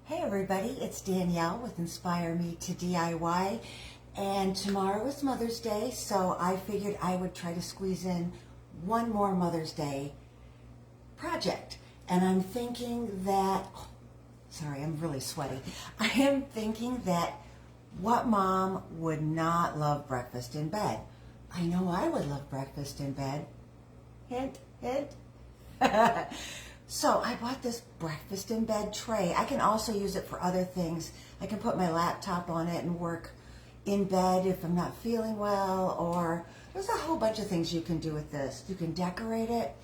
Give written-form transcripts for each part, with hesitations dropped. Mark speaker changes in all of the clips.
Speaker 1: Hey everybody, it's Danielle with Inspire Me to DIY, and tomorrow is Mother's Day, so I figured I would try to squeeze in one more Mother's Day project. And I'm thinking that, sorry, I'm really sweaty. I am thinking that what mom would not love breakfast in bed? I know I would love breakfast in bed. Hint, hint. So I bought this breakfast in bed tray. I can also use it for other things. I can put my laptop on it and work in bed if I'm not feeling well, or there's a whole bunch of things you can do with this. You can decorate it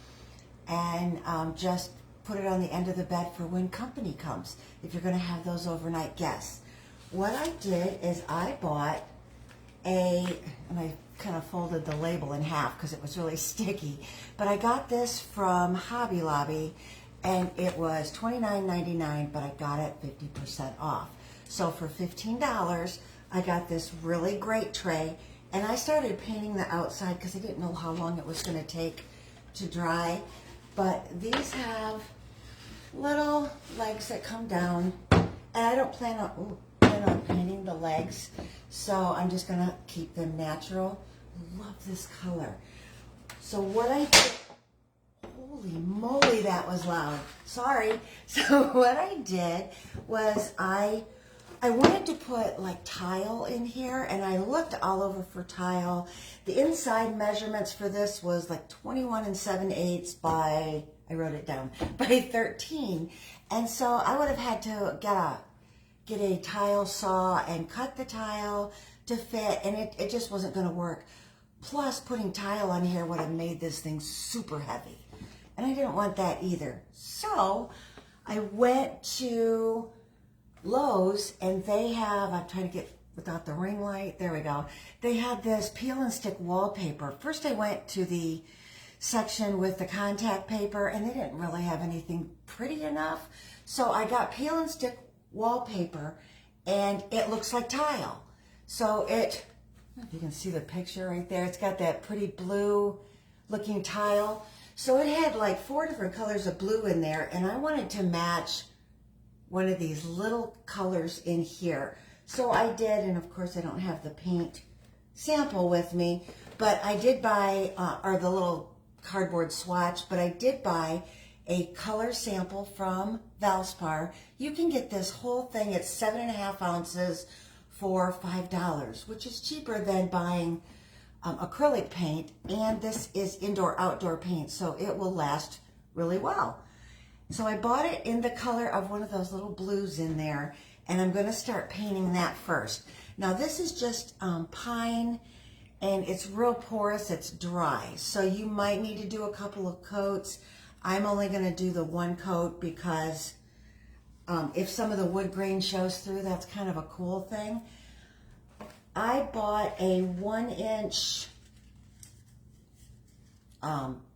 Speaker 1: and just put it on the end of the bed for when company comes, if you're going to have those overnight guests. What I did is I bought and I kind of folded the label in half because it was really sticky, but I got this from Hobby Lobby and it was $29.99, but I got it 50% off. So for $15, I got this really great tray, and I started painting the outside because I didn't know how long it was going to take to dry. But these have little legs that come down, and I don't plan on painting the legs, so I'm just going to keep them natural. I love this color. So what I did, holy moly, that was loud. Sorry. So what I did was I wanted to put like tile in here, and I looked all over for tile. The inside measurements for this was like 21 7/8 by, I wrote it down, by 13. And so I would have had to get a tile saw and cut the tile to fit, and it just wasn't going to work. Plus, putting tile on here would have made this thing super heavy, and I didn't want that either. So I went to Lowe's, and they have, I'm trying to get without the ring light, there we go. They had this peel and stick wallpaper. First I went to the section with the contact paper, and they didn't really have anything pretty enough. So I got peel and stick wallpaper, and it looks like tile. So I don't know if you can see the picture right there. It's got that pretty blue looking tile. So it had like 4 different colors of blue in there, and I wanted to match one of these little colors in here. So I did, and of course I don't have the paint sample with me, but I did buy, or the little cardboard swatch, but I did buy a color sample from Valspar. You can get this whole thing, it's 7.5 ounces for $5, which is cheaper than buying acrylic paint, and this is indoor-outdoor paint, so it will last really well. So I bought it in the color of one of those little blues in there, and I'm going to start painting that first. Now this is just pine, and it's real porous, it's dry, so you might need to do a couple of coats. I'm only going to do the one coat because if some of the wood grain shows through, that's kind of a cool thing. I bought a 1-inch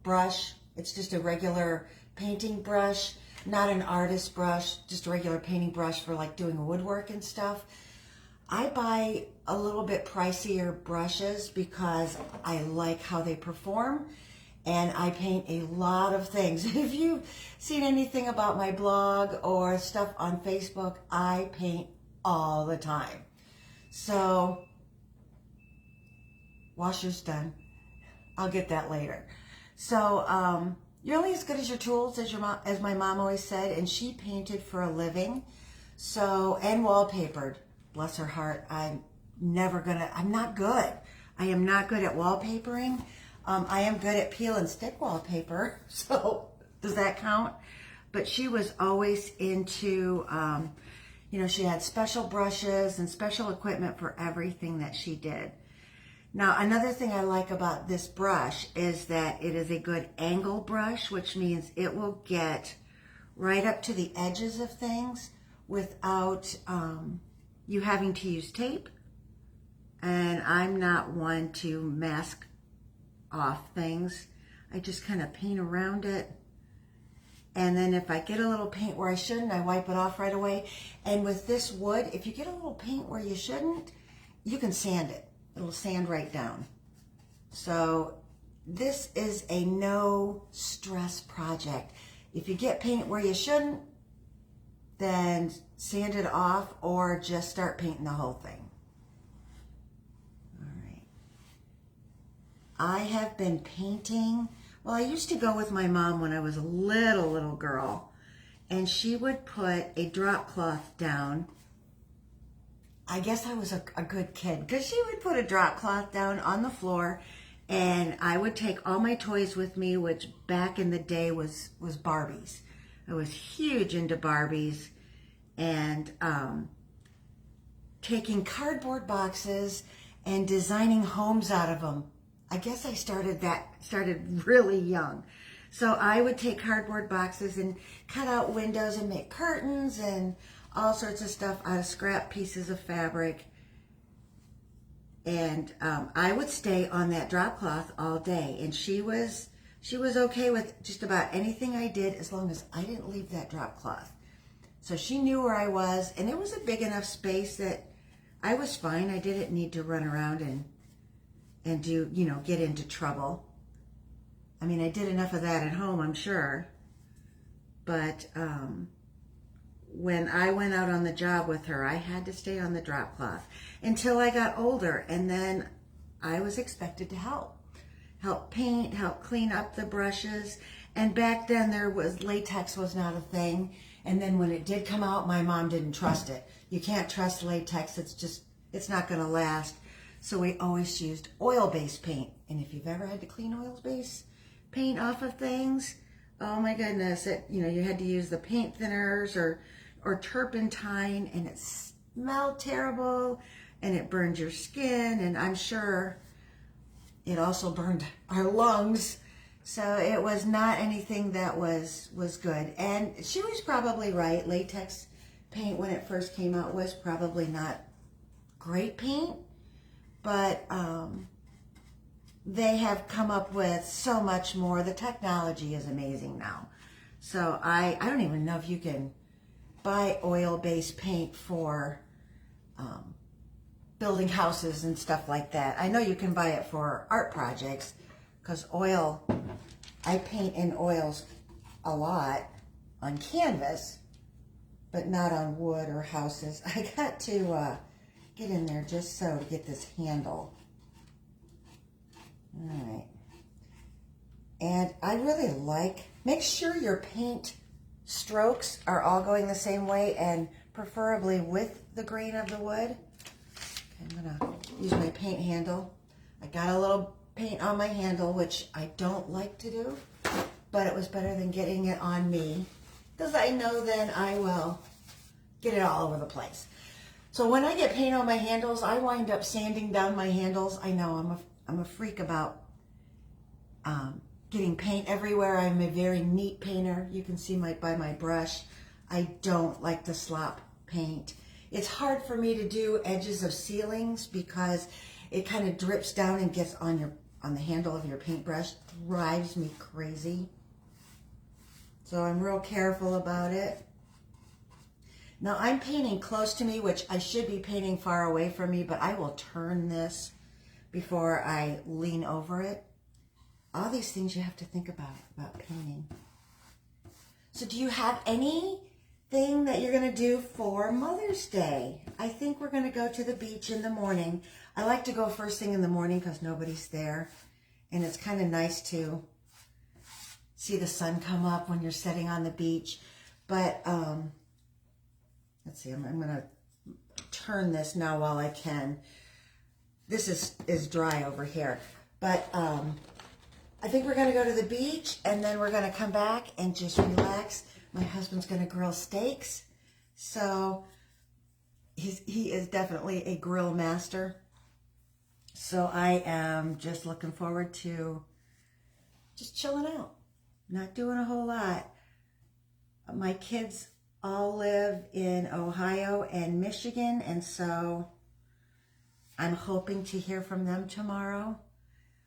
Speaker 1: brush. It's just a regular painting brush, not an artist brush, just a regular painting brush for like doing woodwork and stuff. I buy a little bit pricier brushes because I like how they perform, and I paint a lot of things. If you've seen anything about my blog or stuff on Facebook, I paint all the time. So, washer's done. I'll get that later. So, you're only as good as your tools, as my mom always said, and she painted for a living. So, and wallpapered. Bless her heart. I'm not good. I am not good at wallpapering. I am good at peel and stick wallpaper. So, does that count? But she was always into, she had special brushes and special equipment for everything that she did. Now, another thing I like about this brush is that it is a good angle brush, which means it will get right up to the edges of things without you having to use tape. And I'm not one to mask off things. I just kind of paint around it. And then if I get a little paint where I shouldn't, I wipe it off right away. And with this wood, if you get a little paint where you shouldn't, you can sand it. It'll sand right down. So this is a no stress project. If you get paint where you shouldn't, then sand it off or just start painting the whole thing. All right. I have been painting. Well, I used to go with my mom when I was a little girl, and she would put a drop cloth down. I guess I was a good kid because she would put a drop cloth down on the floor, and I would take all my toys with me, which back in the day was Barbies. I was huge into Barbies, and taking cardboard boxes and designing homes out of them. I guess I started really young. So I would take cardboard boxes and cut out windows and make curtains and all sorts of stuff out of scrap pieces of fabric. And I would stay on that drop cloth all day. And she was okay with just about anything I did as long as I didn't leave that drop cloth. So she knew where I was, and it was a big enough space that I was fine. I didn't need to run around and do, get into trouble. I mean, I did enough of that at home, I'm sure. But when I went out on the job with her, I had to stay on the drop cloth until I got older. And then I was expected to help paint, help clean up the brushes. And back then latex was not a thing. And then when it did come out, my mom didn't trust it. You can't trust latex. It's not going to last. So we always used oil-based paint. And if you've ever had to clean oil-based paint off of things, oh my goodness, you had to use the paint thinners or turpentine, and it smelled terrible, and it burned your skin, and I'm sure it also burned our lungs. So it was not anything that was good. And she was probably right. Latex paint, when it first came out, was probably not great paint, but they have come up with so much more. The technology is amazing now. So I don't even know if you can buy oil-based paint for building houses and stuff like that. I know you can buy it for art projects, because I paint in oils a lot on canvas, but not on wood or houses. I got to get in there just so to get this handle. All right. And I really make sure your paint strokes are all going the same way, and preferably with the grain of the wood. Okay, I'm gonna use my paint handle. I got a little paint on my handle, which I don't like to do, but it was better than getting it on me, because I know then I will get it all over the place. So when I get paint on my handles, I wind up sanding down my handles. I know I'm a freak about getting paint everywhere. I'm a very neat painter. You can see by my brush. I don't like to slop paint. It's hard for me to do edges of ceilings because it kind of drips down and gets on the handle of your paintbrush. Drives me crazy. So I'm real careful about it. Now I'm painting close to me, which I should be painting far away from me, but I will turn this before I lean over it. All these things you have to think about painting. So do you have anything that you're going to do for Mother's Day? I think we're going to go to the beach in the morning. I like to go first thing in the morning because nobody's there. And it's kind of nice to see the sun come up when you're sitting on the beach. But let's see, I'm going to turn this now while I can. This is dry over here. But I think we're going to go to the beach, and then we're going to come back and just relax. My husband's going to grill steaks. So he is definitely a grill master. So I am just looking forward to just chilling out, not doing a whole lot. My kids all live in Ohio and Michigan, and so I'm hoping to hear from them tomorrow.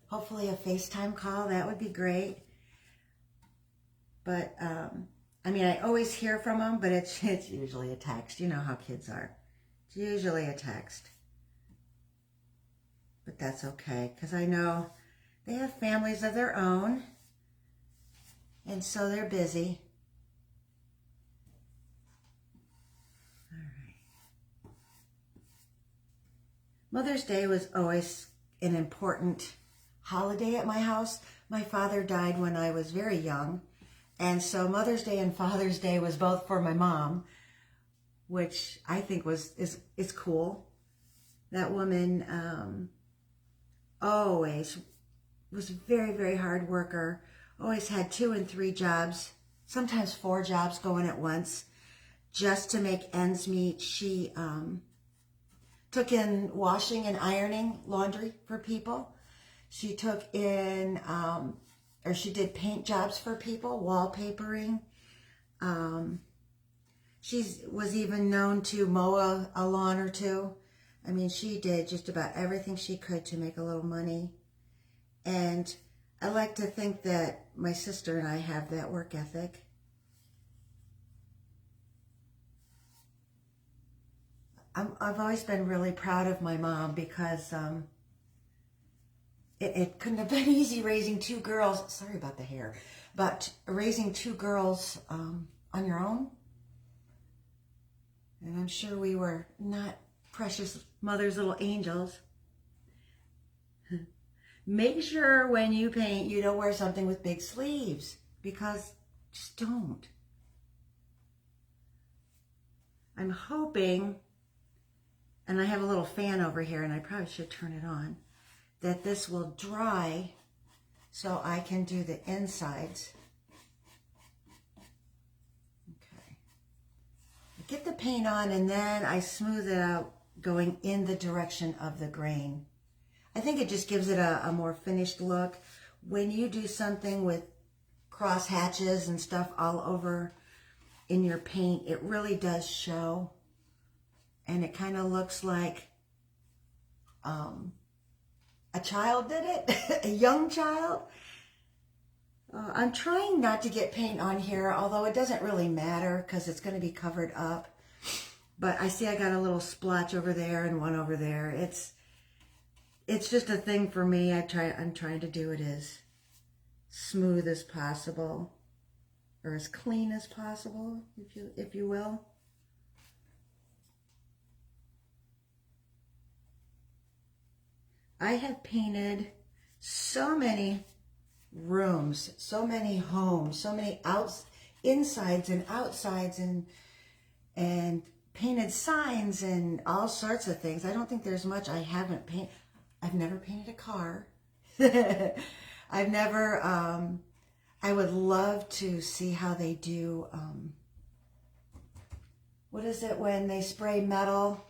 Speaker 1: Hopefully a FaceTime call, that would be great. But, I mean, I always hear from them, but it's usually a text. You know how kids are. It's usually a text. But that's okay, because I know they have families of their own, and so they're busy. Mother's Day was always an important holiday at my house. My father died when I was very young, and so Mother's Day and Father's Day was both for my mom, which I think is cool. That woman always was a very, very hard worker, always had 2 and 3 jobs, sometimes 4 jobs going at once, just to make ends meet. She took in washing and ironing laundry for people. She took in, or she did paint jobs for people, wallpapering. She was even known to mow a lawn or two. I mean, she did just about everything she could to make a little money. And I like to think that my sister and I have that work ethic. I've always been really proud of my mom because it couldn't have been easy raising 2 girls. Sorry about the hair, but raising 2 girls on your own. And I'm sure we were not precious mother's little angels. Make sure when you paint, you don't wear something with big sleeves, because just don't. I'm hoping, and I have a little fan over here, and I probably should turn it on, that this will dry so I can do the insides. Okay. I get the paint on, and then I smooth it out going in the direction of the grain. I think it just gives it a more finished look. When you do something with cross hatches and stuff all over in your paint, it really does show. And it kind of looks like a child did it, a young child. I'm trying not to get paint on here, although it doesn't really matter because it's going to be covered up. But I see I got a little splotch over there and one over there. It's just a thing for me. I'm trying to do it as smooth as possible, or as clean as possible, if you will. I have painted so many rooms, so many homes, so many insides and outsides, and painted signs and all sorts of things. I don't think there's much I haven't painted. I've never painted a car. I've never, I would love to see how they do, what is it when they spray metal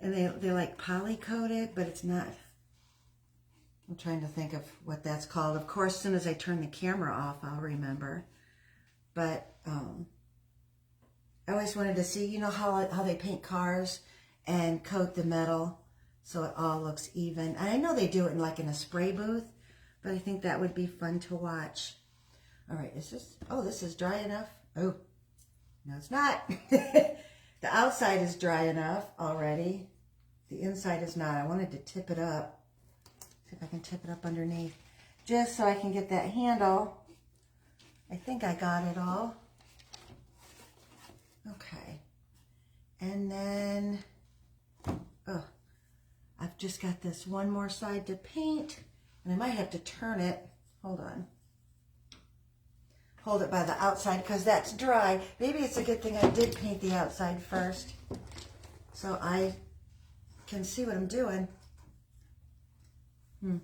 Speaker 1: and they like poly coat it, but it's not. I'm trying to think of what that's called. Of course, as soon as I turn the camera off, I'll remember. But I always wanted to see, you know, how they paint cars and coat the metal so it all looks even. And I know they do it in a spray booth, but I think that would be fun to watch. All right, this is dry enough. Oh, no, it's not. The outside is dry enough already. The inside is not. I wanted to tip it up. See if I can tip it up underneath, just so I can get that handle. I think I got it all. Okay. And then, I've just got this one more side to paint, and I might have to turn it. Hold on. Hold it by the outside because that's dry. Maybe it's a good thing I did paint the outside first, so I can see what I'm doing. All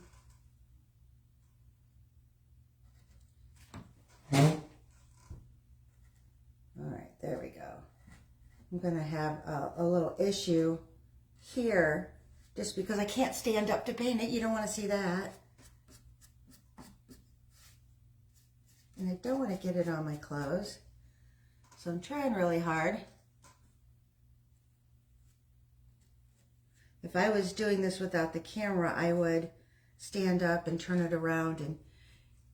Speaker 1: right, there we go. I'm going to have a little issue here just because I can't stand up to paint it. You don't want to see that. And I don't want to get it on my clothes. So I'm trying really hard. If I was doing this without the camera, I would stand up and turn it around and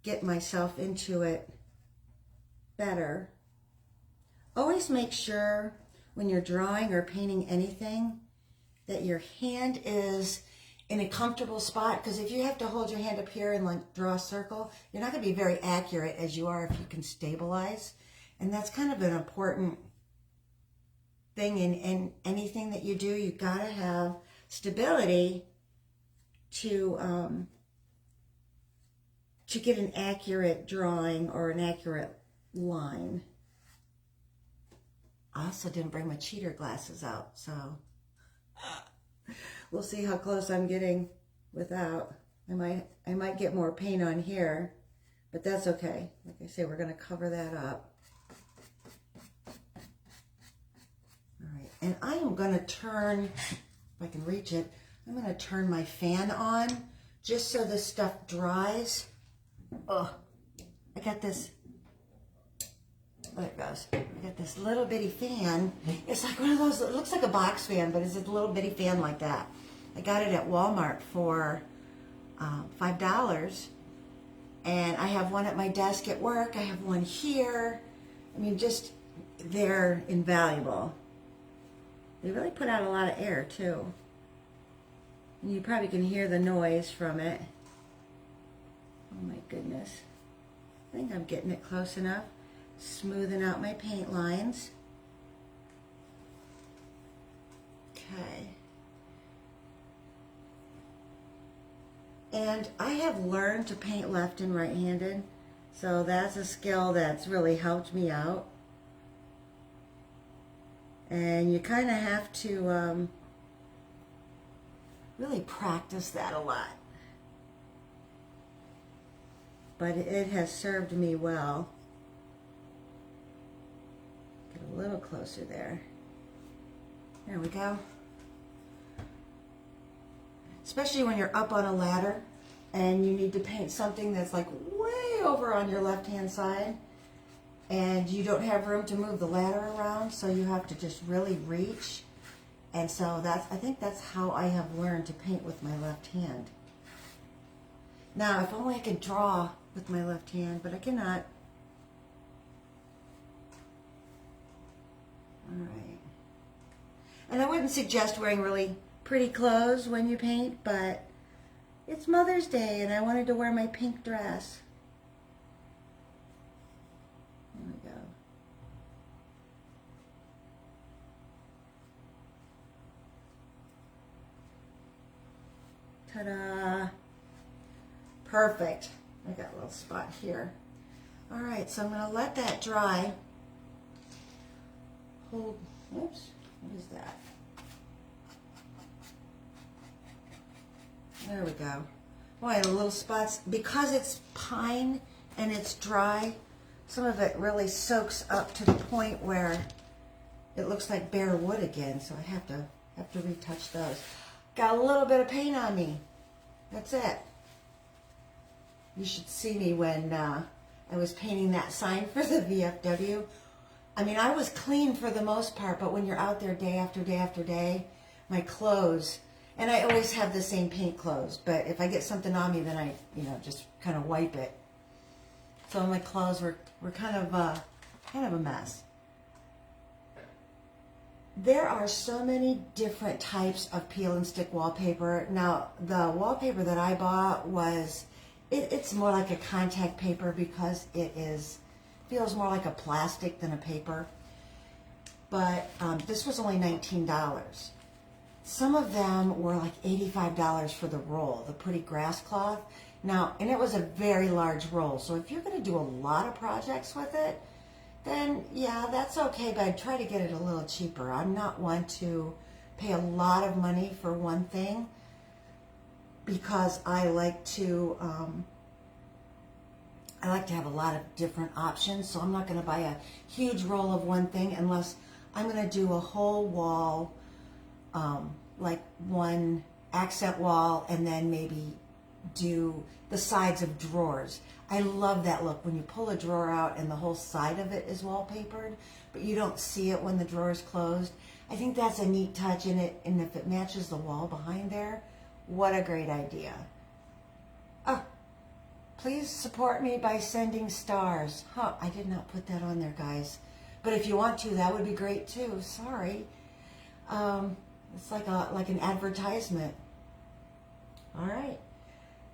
Speaker 1: get myself into it better. Always make sure when you're drawing or painting anything that your hand is in a comfortable spot, because if you have to hold your hand up here and draw a circle, you're not going to be very accurate as you are if you can stabilize. And that's kind of an important thing in anything that you do. You gotta have stability to get an accurate drawing or an accurate line. I also didn't bring my cheater glasses out, so we'll see how close I'm getting without. I might get more paint on here, but that's okay. Like I say, we're going to cover that up. All right, and I am going to turn, if I can reach it, I'm going to turn my fan on just so this stuff dries. Oh, I got this. There it goes. I got this little bitty fan. It's like one of those, it looks like a box fan, but it's a little bitty fan like that. I got it at Walmart for $5. And I have one at my desk at work. I have one here. I mean, just, they're invaluable. They really put out a lot of air, too. And you probably can hear the noise from it. Oh, my goodness. I think I'm getting it close enough. Smoothing out my paint lines. Okay. And I have learned to paint left and right-handed, so that's a skill that's really helped me out. And you kind of have to really practice that a lot. But it has served me well. Get a little closer there. There we go. Especially when you're up on a ladder and you need to paint something that's like way over on your left-hand side and you don't have room to move the ladder around, so you have to just really reach. And so I think that's how I have learned to paint with my left hand. Now, if only I could draw with my left hand, but I cannot. All right. And I wouldn't suggest wearing really pretty clothes when you paint, but it's Mother's Day and I wanted to wear my pink dress. There we go. Ta-da! Perfect. I got a little spot here. All right, so I'm going to let that dry. Hold, oops, what is that? There we go. Boy, the little spots, because it's pine and it's dry, some of it really soaks up to the point where it looks like bare wood again, so I have to retouch those. Got a little bit of paint on me. That's it. You should see me when I was painting that sign for the VFW. I mean, I was clean for the most part, but when you're out there day after day after day, my clothes, and I always have the same paint clothes, but if I get something on me, then I, just kind of wipe it. So my clothes were kind of a mess. There are so many different types of peel and stick wallpaper. Now, the wallpaper that I bought was, it's more like a contact paper because feels more like a plastic than a paper. But this was only $19. Some of them were like $85 for the roll, the pretty grass cloth. Now, and it was a very large roll, so if you're going to do a lot of projects with it, then yeah, that's okay, but I'd try to get it a little cheaper. I'm not one to pay a lot of money for one thing because I like to have a lot of different options, so I'm not going to buy a huge roll of one thing unless I'm going to do a whole wall, like one accent wall, and then maybe do the sides of drawers. I love that look when you pull a drawer out and the whole side of it is wallpapered, but you don't see it when the drawer is closed. I think that's a neat touch in it, and if it matches the wall behind there, what a great idea. Oh, please support me by sending stars. Huh, I did not put that on there, guys. But if you want to, that would be great too. Sorry. It's like an advertisement. All right.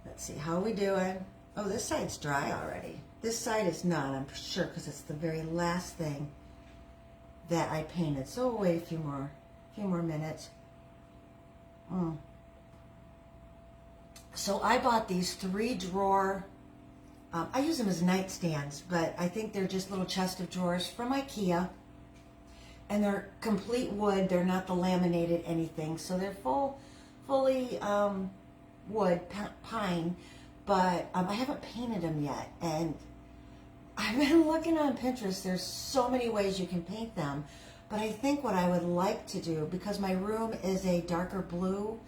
Speaker 1: Let's see, how are we doing? Oh, this side's dry already. This side is not, I'm sure, because it's the very last thing. that I painted. So we'll wait a few more minutes. So I bought these 3-drawer, I use them as nightstands, but I think they're just little chest of drawers from IKEA. And they're complete wood. They're not the laminated anything. So they're fully wood, pine. But I haven't painted them yet. And I've been looking on Pinterest. There's so many ways you can paint them. But I think what I would like to do, because my room is a darker blue,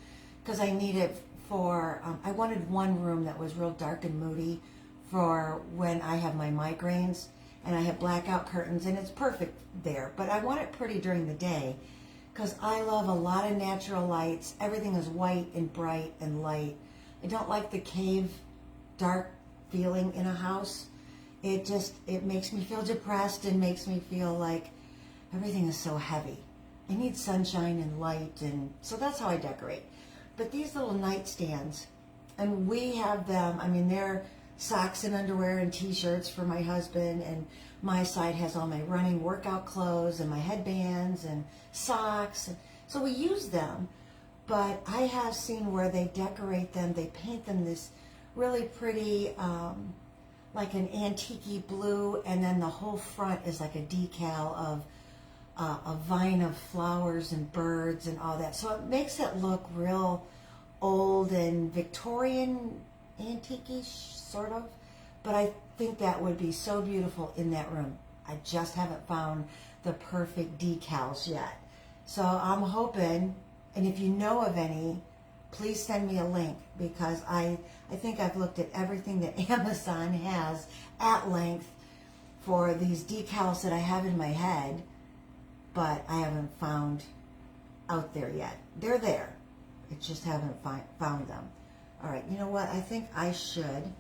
Speaker 1: because I need it for, I wanted one room that was real dark and moody for when I have my migraines. And I have blackout curtains, and it's perfect there. But I want it pretty during the day, because I love a lot of natural lights. Everything is white and bright and light. I don't like the cave, dark feeling in a house. It makes me feel depressed and makes me feel like everything is so heavy. I need sunshine and light, and so that's how I decorate. But these little nightstands, and we have them, I mean, they're socks and underwear and t-shirts for my husband, and my side has all my running workout clothes and my headbands and socks. So we use them, but I have seen where they decorate them, they paint them this really pretty, like an antique-y blue, and then the whole front is like a decal of a vine of flowers and birds and all that. So it makes it look real old and Victorian, antique-ish, sort of. But I think that would be so beautiful in that room. I just haven't found the perfect decals yet. So I'm hoping, and if you know of any, please send me a link, because I think I've looked at everything that Amazon has at length for these decals that I have in my head, but I haven't found out there yet. They're there. I just haven't found them. All right, you know what? I think I should,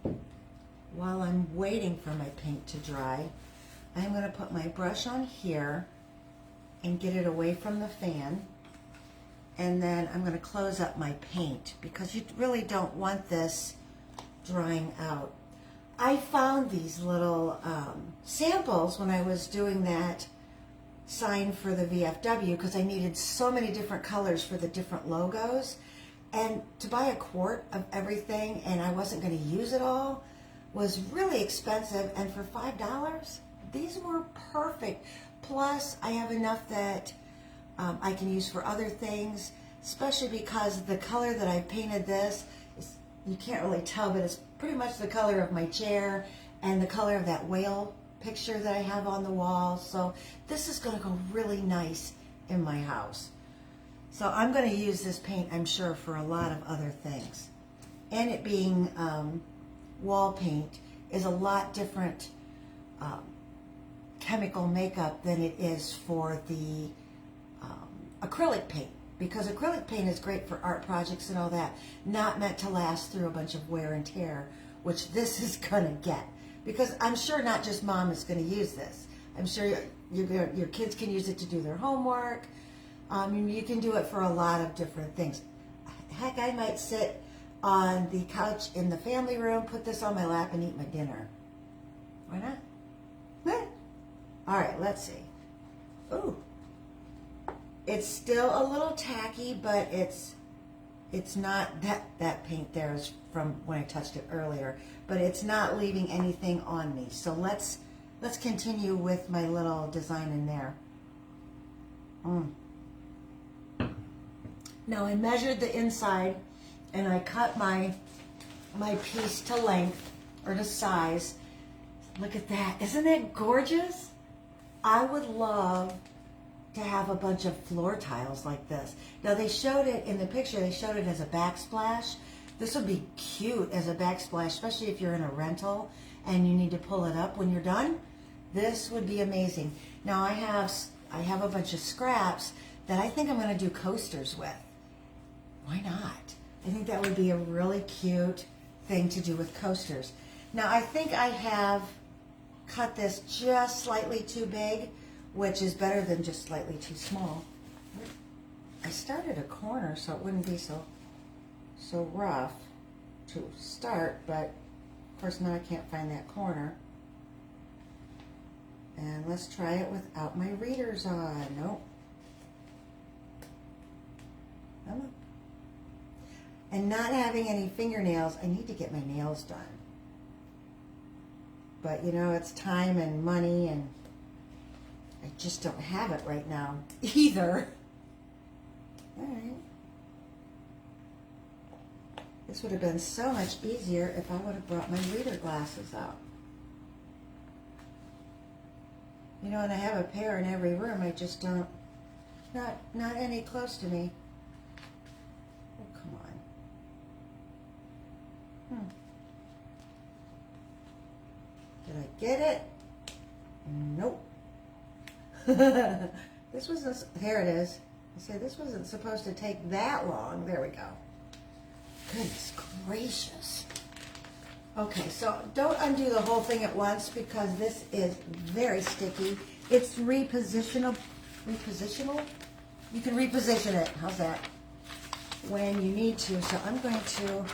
Speaker 1: while I'm waiting for my paint to dry, I'm going to put my brush on here and get it away from the fan. And then I'm going to close up my paint, because you really don't want this drying out. I found these little samples when I was doing that sign for the VFW, because I needed so many different colors for the different logos. And to buy a quart of everything, and I wasn't going to use it all, was really expensive. And for $5, these were perfect. Plus, I have enough that I can use for other things, especially because the color that I painted this, is, you can't really tell, but it's pretty much the color of my chair and the color of that whale picture that I have on the wall. So this is going to go really nice in my house. So I'm going to use this paint, I'm sure, for a lot of other things. And it being wall paint is a lot different chemical makeup than it is for the acrylic paint, because acrylic paint is great for art projects and all that, not meant to last through a bunch of wear and tear, which this is going to get. Because I'm sure not just Mom is going to use this. I'm sure your kids can use it to do their homework. You can do it for a lot of different things. Heck, I might sit on the couch in the family room, put this on my lap, and eat my dinner. Why not? All right, let's see. Ooh. It's still a little tacky, but it's not, that paint there is from when I touched it earlier, but it's not leaving anything on me. So let's continue with my little design in there. Now I measured the inside, and I cut my piece to length, or to size. Look at that. Isn't that gorgeous? I would love to have a bunch of floor tiles like this. Now they showed it in the picture, they showed it as a backsplash. This would be cute as a backsplash, especially if you're in a rental and you need to pull it up when you're done. This would be amazing. Now I have a bunch of scraps that I think I'm going to do coasters with. Why not? I think that would be a really cute thing to do with coasters. Now I think I have cut this just slightly too big, which is better than just slightly too small. I started a corner so it wouldn't be so rough to start, but of course now I can't find that corner. And let's try it without my readers on. Nope. Come on. And not having any fingernails, I need to get my nails done. But you know, it's time and money, and I just don't have it right now either. All right. This would have been so much easier if I would have brought my reader glasses out. You know, and I have a pair in every room. I just don't, not any close to me. Oh, come on. Did I get it? Nope. This wasn't, here it is. I say this wasn't supposed to take that long. There we go. Goodness gracious. Okay, so don't undo the whole thing at once because this is very sticky. It's repositionable. You can reposition it. How's that? When you need to. So I'm going to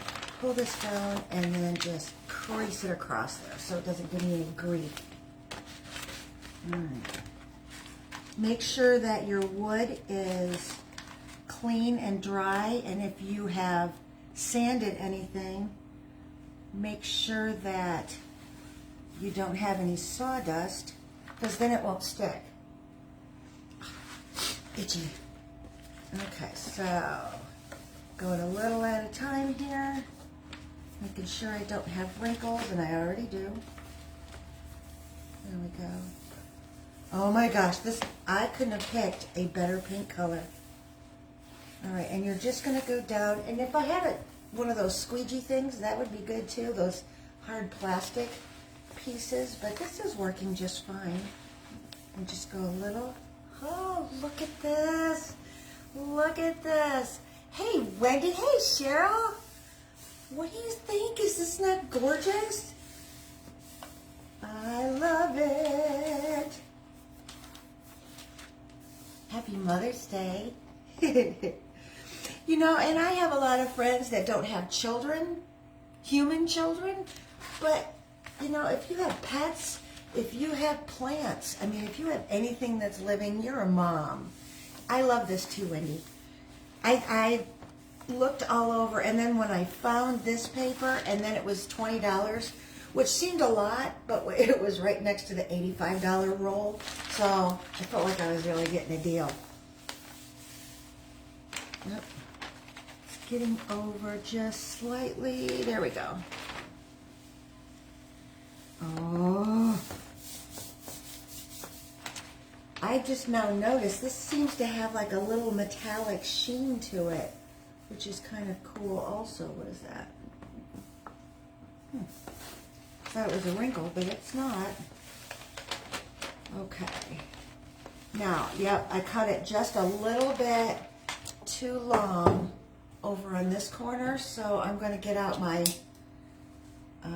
Speaker 1: pull this down and then just crease it across there so it doesn't give me any grief. All right. Make sure that your wood is clean and dry, and if you have sanded anything, make sure that you don't have any sawdust, because then it won't stick. Itchy. Okay, so going a little at a time here, making sure I don't have wrinkles, and I already do. There we go. Oh my gosh, this, I couldn't have picked a better pink color. All right, and you're just gonna go down, and if I had one of those squeegee things, that would be good too, those hard plastic pieces, but this is working just fine. And just go a little, oh, look at this. Look at this. Hey, Wendy, hey, Cheryl. What do you think? Is this not gorgeous? I love it. Happy Mother's Day. You know, and I have a lot of friends that don't have children, human children, but, you know, if you have pets, if you have plants, I mean, if you have anything that's living, you're a mom. I love this too, Wendy. I looked all over, and then when I found this paper, and then it was $20, which seemed a lot, but it was right next to the $85 roll, so I felt like I was really getting a deal. Yep. It's getting over just slightly. There we go. Oh. I just now noticed this seems to have like a little metallic sheen to it, which is kind of cool also. What is that? Thought it was a wrinkle, but it's not. Okay. Now, yep, I cut it just a little bit too long over on this corner, so I'm going to get out my, I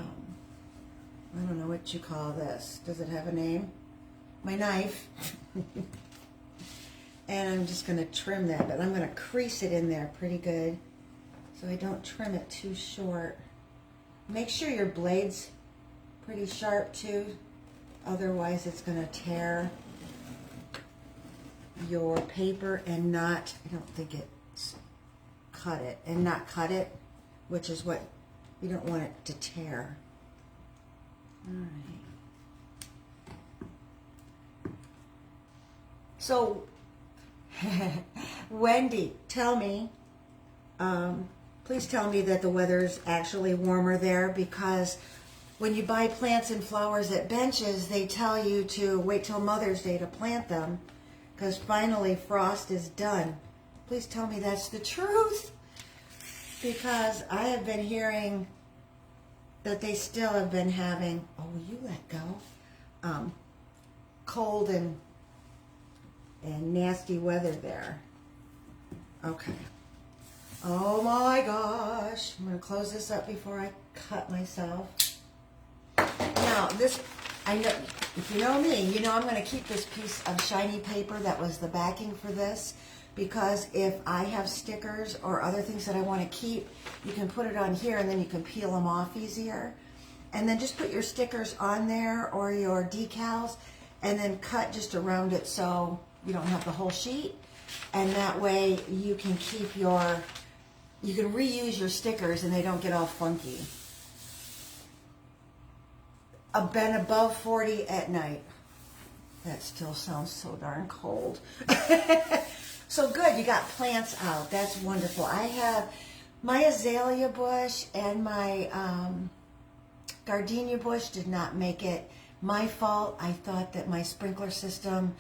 Speaker 1: don't know what you call this. Does it have a name? My knife. And I'm just going to trim that, but I'm going to crease it in there pretty good so I don't trim it too short. Make sure your blade's pretty sharp too, otherwise it's going to tear your paper and not, I don't think it's cut it, and not cut it, which is what, you don't want it to tear. All right. So, Wendy, tell me, please tell me that the weather is actually warmer there, because when you buy plants and flowers at benches, they tell you to wait till Mother's Day to plant them, because finally frost is done. Please tell me that's the truth, because I have been hearing that they still have been having, oh, will you let go, cold and nasty weather there. Okay. Oh my gosh. I'm going to close this up before I cut myself. Now, this, I know, if you know me, you know I'm going to keep this piece of shiny paper that was the backing for this, because if I have stickers or other things that I want to keep, you can put it on here and then you can peel them off easier. And then just put your stickers on there or your decals, and then cut just around it so you don't have the whole sheet. And that way you can keep you can reuse your stickers and they don't get all funky. I've been above 40 at night. That still sounds so darn cold. So good, you got plants out. That's wonderful. I have my azalea bush and my gardenia bush did not make it. My fault. I thought that my sprinkler system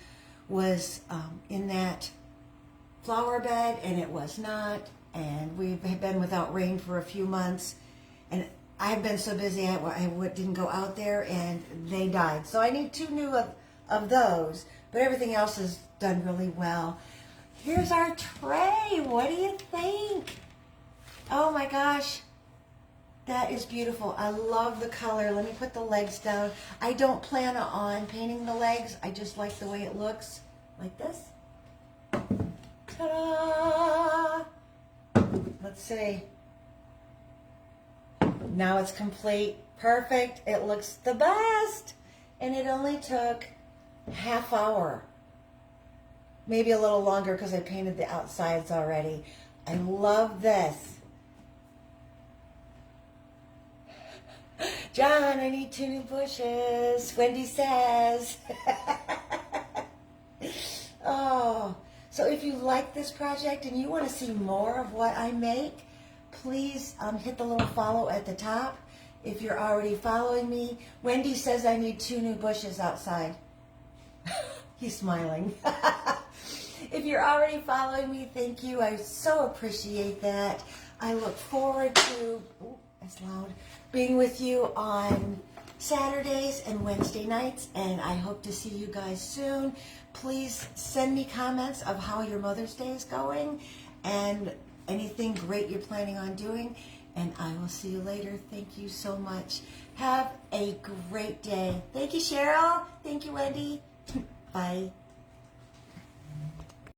Speaker 1: was in that flower bed, and it was not. And we've been without rain for a few months. And I've been so busy, I didn't go out there, and they died. So I need 2 new of those, but everything else is done really well. Here's our tray. What do you think? Oh my gosh, that is beautiful. I love the color. Let me put the legs down. I don't plan on painting the legs. I just like the way it looks, like this. Ta-da! Let's see. Now it's complete. Perfect. It looks the best. And it only took half hour. Maybe a little longer because I painted the outsides already. I love this. John, I need 2 new bushes. Wendy says. Oh, so if you like this project and you want to see more of what I make, please hit the little follow at the top. If you're already following me, Wendy says I need 2 new bushes outside. He's smiling. If you're already following me, thank you. I so appreciate that. I look forward to, that's loud, being with you on Saturdays and Wednesday nights, and I hope to see you guys soon. Please send me comments of how your Mother's Day is going and anything great you're planning on doing, and I will see you later. Thank you so much. Have a great day. Thank you, Cheryl. Thank you, Wendy. Bye.